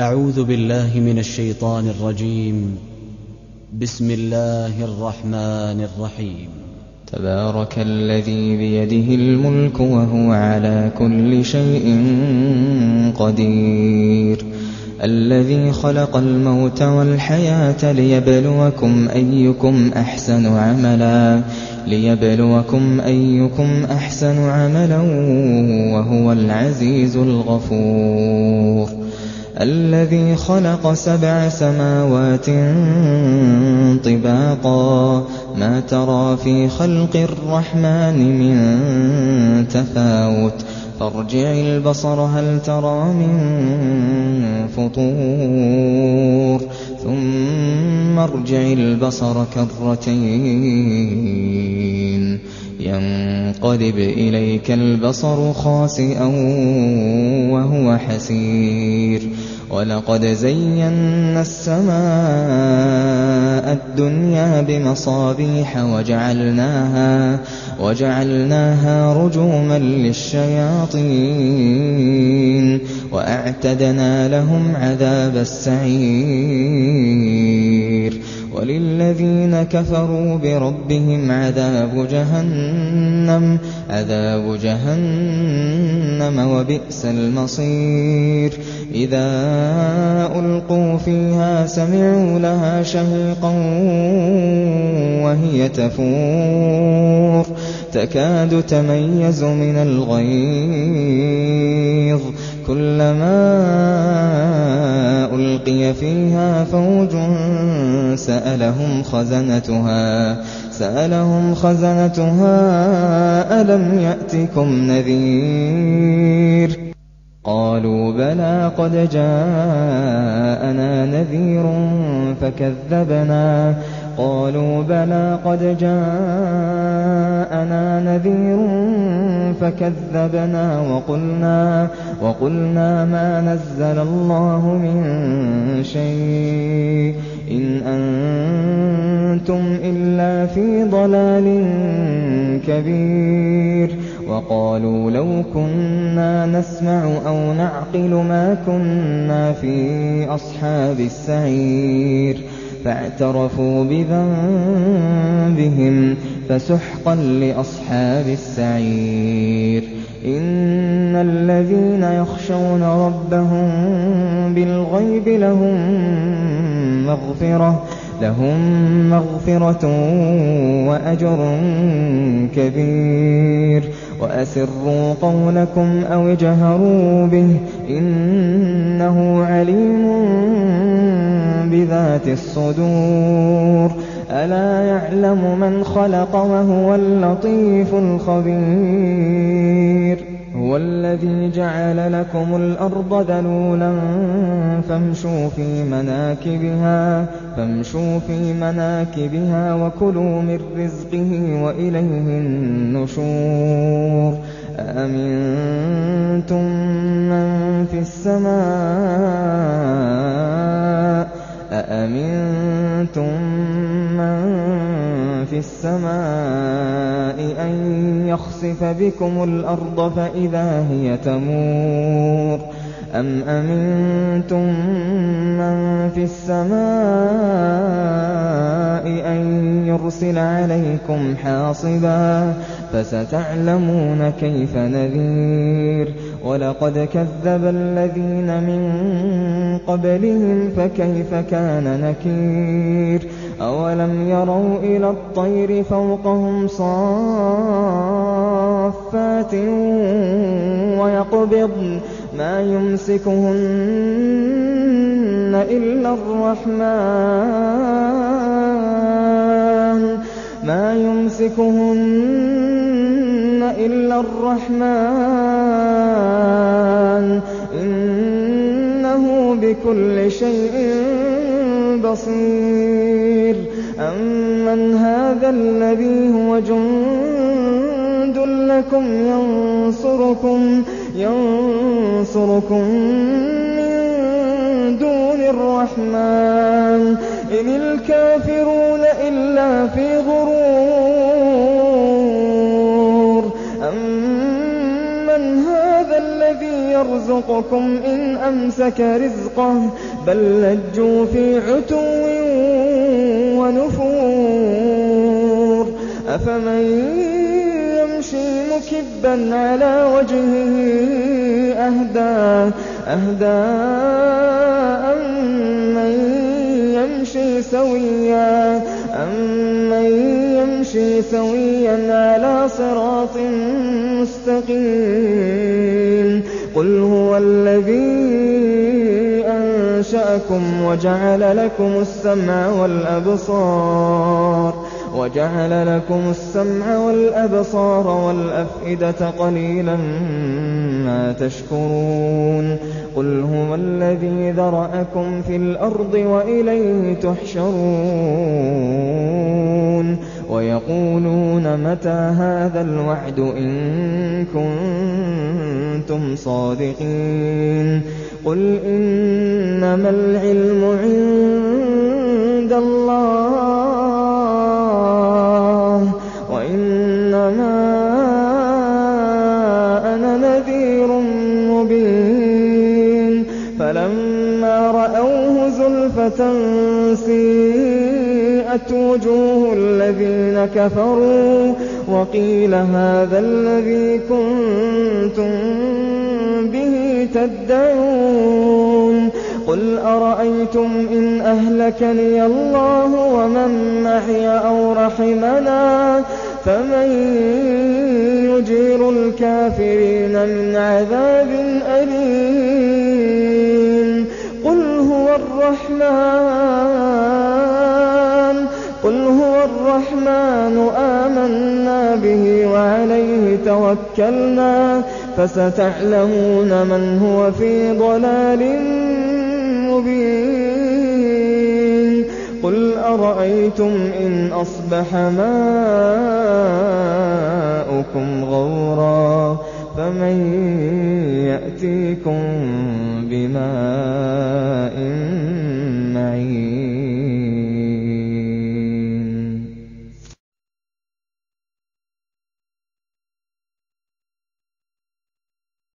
أعوذ بالله من الشيطان الرجيم. بسم الله الرحمن الرحيم. تبارك الذي بيده الملك وهو على كل شيء قدير، الذي خلق الموت والحياة ليبلوكم أيكم أحسن عملا وهو العزيز الغفور. الذي خلق 7 سماوات طباقا ما ترى في خلق الرحمن من تفاوت فارجع البصر هل ترى من فطور ثم ارجع البصر كرتين ينقلب إليك البصر خاسئا وهو حسير. ولقد زينا السماء الدنيا بمصابيح وجعلناها رجوما للشياطين وأعتدنا لهم عذاب السعير. وللذين كفروا بربهم عذاب جهنم وبئس المصير. إذا ألقوا فيها سمعوا لها شهيقا وهي تفور تكاد تميز من الغيظ كلما ألقي فيها فوج سألهم خزنتها ألم يأتكم نذير قالوا بلى قد جاءنا نذير فكذبنا وقلنا ما نزل الله من شيء إن أنتم إلا في ضلال كبير. وقالوا لو كنا نسمع أو نعقل ما كنا في أصحاب السعير فاعترفوا بذنبهم فسحقا لأصحاب السعير. إن الذين يخشون ربهم بالغيب لهم مغفرة وأجر كبير. وأسروا قولكم أو اجهروا به إنه عليم بذات الصدور. ألا يعلم من خلق وهو اللطيف الخبير. هو الذي جعل لكم الأرض ذلولا فامشوا في مناكبها وكلوا من رزقه وإليه النشور. أأمنتم من في السماء أن يخسف بكم الأرض فإذا هي تمور أم أمنتم من في السماء أن يرسل عليكم حاصبا فستعلمون كيف نذير. ولقد كذب الذين من قبلهم فكيف كان نكير. أولم يروا إلى الطير فوقهم صافات ويقبضن ما يمسكهن إلا الرحمن إنه بكل شيء بصير. أمن هذا الذي هو جند لكم ينصركم من دون الرحمن إن الكافرون إلا في غرور. أمن هذا الذي يرزقكم إن أمسك رزقه بل لجوا في عتو ونفور أفمن يمشي مكبا على وجهه أهدى أمن يمشي سويا على صراط مستقيم قل هو الذي أنشأكم وجعل لكم السمع والأبصار والأفئدة قليلا ما تشكرون قل هو الذي ذرأكم في الأرض وإليه تحشرون ويقولون متى هذا الوعد إن كنتم صادقين قل إنما العلم عند الله وإنما أنا نذير مبين فلما رأوه زلفة سيئت وجوه الذين كفروا وقيل هذا الذي كنتم به تدعون قل أرأيتم إن أهلكني الله ومن معي أو رحمنا فمن يجير الكافرين من عذاب أليم قل هو الرحمن آمنا به وعليه توكلنا فستعلمون من هو في ضلال مبين قل أرأيتم إن أصبح ماؤكم غورا فمن يأتيكم بماء